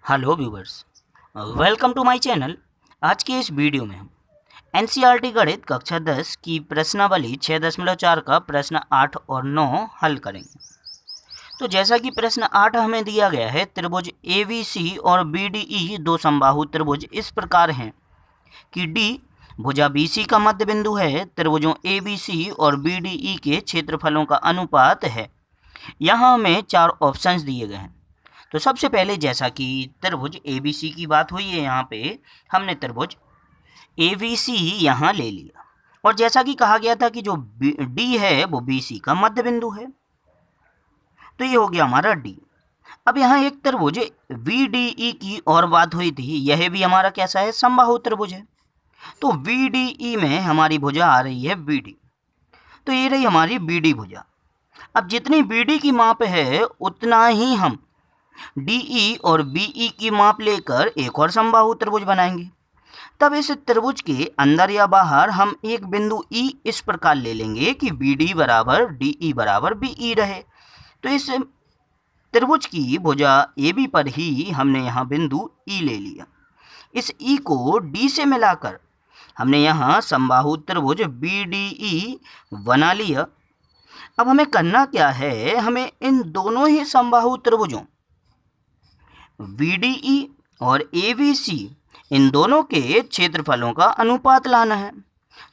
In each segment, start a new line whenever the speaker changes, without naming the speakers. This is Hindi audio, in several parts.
Hello viewers, welcome to my channel. आज के इस वीडियो में हम एनसीईआरटी गणित कक्षा 10 की प्रश्नावली 6.4 का प्रश्न 8 और 9 हल करेंगे। तो जैसा कि प्रश्न 8 हमें दिया गया है, त्रिभुज एबीसी और बीडीई दो समबाहु त्रिभुज इस प्रकार हैं कि डी भुजा बीसी का मध्य बिंदु है। त्रिभुजों एबीसी और बीडीई के क्षेत्रफलों का अनुपात है। यहाँ हमें 4 ऑप्शंस दिए गए हैं। तो सबसे पहले जैसा कि त्रिभुज एबीसी की बात हुई है, यहाँ पे हमने त्रिभुज एबीसी यहाँ ले लिया और जैसा कि कहा गया था कि जो डी है वो बीसी का मध्य बिंदु है, तो ये हो गया हमारा डी। अब यहाँ एक त्रिभुज वीडीई की और बात हुई थी, यह भी हमारा कैसा है, समबाहु त्रिभुज है। तो वीडीई में हमारी भुजा आ रही है बीडी, तो ये रही हमारी बीडी भुजा। अब जितनी बीडी की माप है उतना ही हम डीई और बीई की माप लेकर एक और समबाहु त्रिभुज बनाएंगे। तब इस त्रिभुज के अंदर या बाहर हम एक बिंदु ई इस प्रकार ले लेंगे कि बीडी बराबर डीई बराबर बीई रहे। तो इस त्रिभुज की भुजा एबी पर ही हमने यहाँ बिंदु ई ले लिया। इस ई को डी से मिलाकर हमने यहाँ समबाहु त्रिभुज बीडीई बना लिया। अब हमें करना क्या है, हमें इन दोनों ही समबाहु त्रिभुजों VDE और ABC इन दोनों के क्षेत्रफलों का अनुपात लाना है।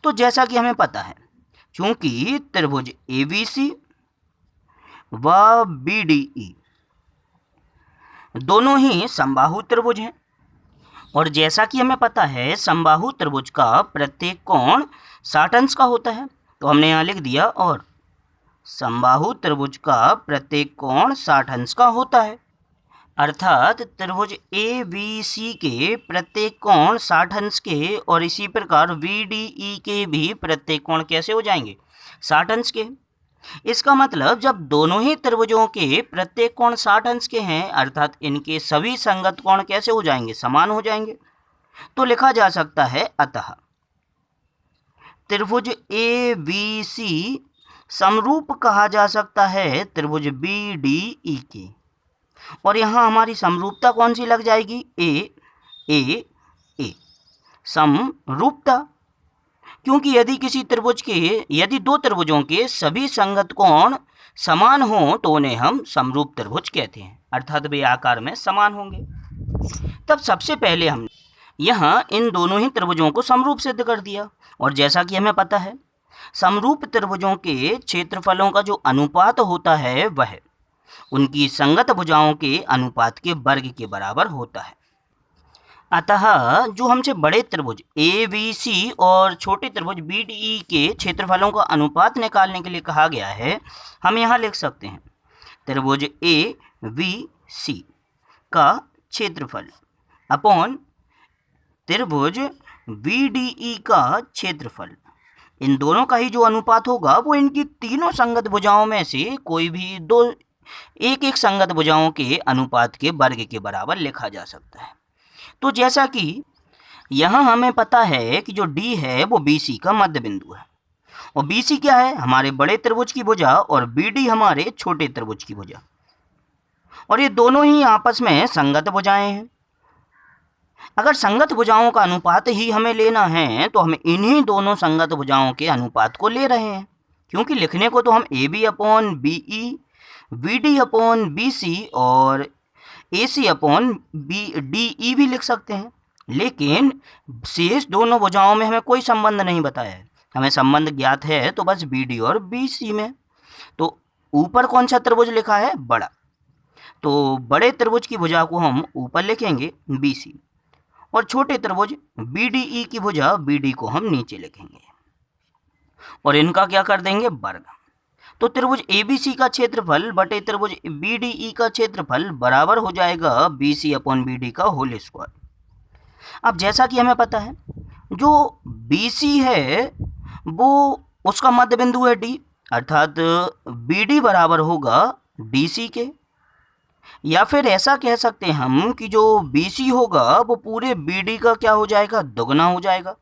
तो जैसा कि हमें पता है, चूंकि त्रिभुज ABC व BDE दोनों ही समबाहु त्रिभुज हैं और जैसा कि हमें पता है समबाहु त्रिभुज का प्रत्येक कोण 60 अंश का होता है, तो हमने यहाँ लिख दिया और समबाहु त्रिभुज का प्रत्येक कोण 60 अंश का होता है। अर्थात त्रिभुज ए बी सी के प्रत्येक कोण 60 अंश के और इसी प्रकार VDE के भी प्रत्येक कोण कैसे हो जाएंगे, 60 अंश के। इसका मतलब जब दोनों ही त्रिभुजों के प्रत्येक कोण 60 अंश के हैं, अर्थात इनके सभी संगत कोण कैसे हो जाएंगे, समान हो जाएंगे। तो लिखा जा सकता है, अतः त्रिभुज ए बी सी समरूप कहा जा सकता है त्रिभुज BDE के। और यहाँ हमारी समरूपता कौन सी लग जाएगी, ए समरूपता, क्योंकि यदि दो त्रिभुजों के सभी संगत कोण समान हों तो उन्हें हम समरूप त्रिभुज कहते हैं, अर्थात वे आकार में समान होंगे। तब सबसे पहले हम यहाँ इन दोनों ही त्रिभुजों को समरूप सिद्ध कर दिया और जैसा कि हमें पता है समरूप त्रिभुजों के क्षेत्रफलों का जो अनुपात होता है वह उनकी संगत भुजाओं के अनुपात के वर्ग के बराबर होता है। अतः जो हमसे बड़े त्रिभुज ABC और छोटे त्रिभुज BDE के क्षेत्रफलों का अनुपात निकालने के लिए कहा गया है, हम यहाँ लिख सकते हैं त्रिभुज ABC का क्षेत्रफल अपॉन त्रिभुज BDE का क्षेत्रफल। इन दोनों का ही जो अनुपात होगा वो इनकी तीनों संगत भुजाओं में से कोई भी दो एक संगत भुजाओं के अनुपात के वर्ग के बराबर लिखा जा सकता है। तो जैसा कि यहाँ हमें पता है कि जो D है वो BC का मध्य बिंदु है और BC क्या है, हमारे बड़े त्रिभुज की भुजा और BD हमारे छोटे त्रिभुज की भुजा, और ये दोनों ही आपस में संगत भुजाएं हैं। अगर संगत भुजाओं का अनुपात ही हमें लेना है तो हम इन्हीं दोनों संगत भुजाओं के अनुपात को ले रहे हैं, क्योंकि लिखने को तो हम AB upon BE, BD upon BC और AC अपॉन DE भी लिख सकते हैं, लेकिन शेष दोनों भुजाओं में हमें कोई संबंध नहीं बताया है। हमें संबंध ज्ञात है तो बस BD और BC में। तो ऊपर कौन सा त्रिभुज लिखा है, बड़ा, तो बड़े त्रिभुज की भुजा को हम ऊपर लिखेंगे BC और छोटे त्रिभुज BDE की भुजा BD को हम नीचे लिखेंगे और इनका क्या कर देंगे, वर्ग। तो त्रिभुज ABC का क्षेत्रफल बटे त्रिभुज BDE का क्षेत्रफल बराबर हो जाएगा BC अपॉन BD का होल स्क्वायर। अब जैसा कि हमें पता है जो BC है वो उसका मध्य बिंदु है D, अर्थात BD बराबर होगा DC के, या फिर ऐसा कह सकते हैं हम कि जो BC होगा वो पूरे BD का क्या हो जाएगा, दुगना हो जाएगा।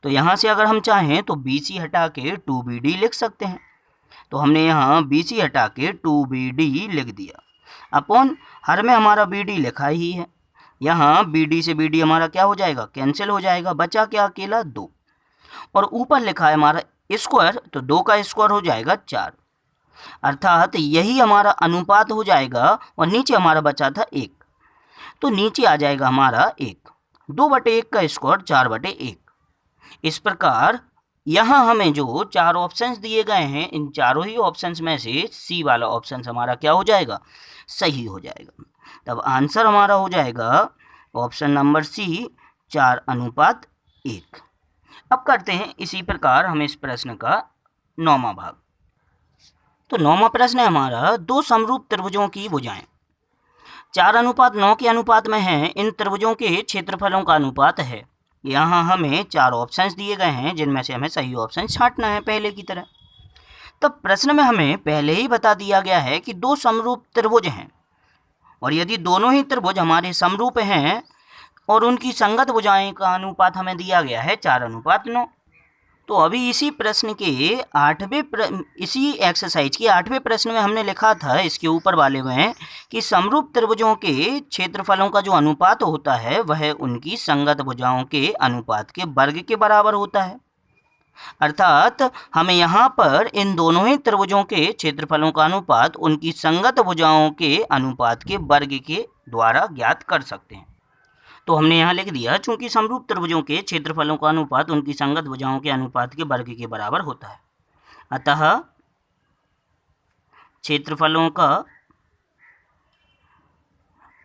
तो यहाँ से अगर हम चाहें तो BC हटा के 2BD लिख सकते हैं। तो हमने यहाँ BC हटा के 2BD लिख दिया अपॉन हर में हमारा BD लिखा ही है यहाँ BD से BD हमारा क्या हो जाएगा, कैंसिल हो जाएगा, बचा क्या अकेला 2। और ऊपर लिखा है हमारा स्क्वायर, तो 2 का स्क्वायर हो जाएगा 4, अर्थात यही हमारा अनुपात हो जाएगा। और नीचे हमारा बचा था 1, तो नीचे आ जाएगा हमारा 1, 2/1 का स्क्वायर 4/1। इस प्रकार यहाँ हमें जो 4 ऑप्शंस दिए गए हैं, इन चारों ही ऑप्शंस में से सी वाला ऑप्शन हमारा क्या हो जाएगा, सही हो जाएगा। तब आंसर हमारा हो जाएगा ऑप्शन नंबर सी, 4:1। अब करते हैं इसी प्रकार हम इस प्रश्न का 9वां भाग। तो 9वां प्रश्न है हमारा, दो समरूप त्रिभुजों की भुजाएं 4:9 के अनुपात में हैं, इन त्रिभुजों के क्षेत्रफलों का अनुपात है। यहाँ हमें 4 ऑप्शंस दिए गए हैं, जिनमें से हमें सही ऑप्शन छांटना है पहले की तरह। तब प्रश्न में हमें पहले ही बता दिया गया है कि दो समरूप त्रिभुज हैं, और यदि दोनों ही त्रिभुज हमारे समरूप हैं और उनकी संगत भुजाएं का अनुपात हमें दिया गया है 4:9। तो अभी इसी प्रश्न के इसी एक्सरसाइज के 8वें प्रश्न में हमने लिखा था, इसके ऊपर वाले में, कि समरूप त्रिभुजों के क्षेत्रफलों का जो अनुपात होता है वह उनकी संगत भुजाओं के अनुपात के वर्ग के बराबर होता है। अर्थात हमें यहाँ पर इन दोनों ही त्रिभुजों के क्षेत्रफलों का अनुपात उनकी संगत भुजाओं के अनुपात के वर्ग के द्वारा ज्ञात कर सकते हैं। तो हमने यहाँ लिख दिया, चूंकि समरूप त्रिभुजों के क्षेत्रफलों का अनुपात उनकी संगत भुजाओं के अनुपात के वर्ग के बराबर होता है, अतः क्षेत्रफलों का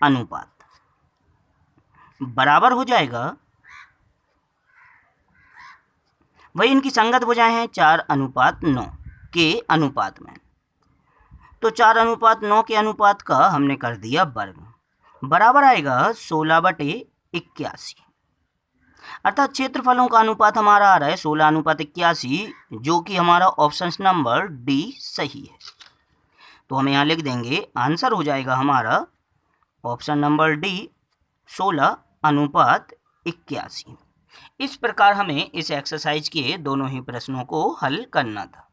अनुपात बराबर हो जाएगा, वही इनकी संगत भुजाएं हैं 4:9 के अनुपात में। तो 4:9 के अनुपात का हमने कर दिया वर्ग, बराबर आएगा 16/81। अर्थात क्षेत्रफलों का अनुपात हमारा आ रहा है 16:81, जो कि हमारा ऑप्शन नंबर डी सही है। तो हम यहाँ लिख देंगे, आंसर हो जाएगा हमारा ऑप्शन नंबर डी 16:81। इस प्रकार हमें इस एक्सरसाइज के दोनों ही प्रश्नों को हल करना था।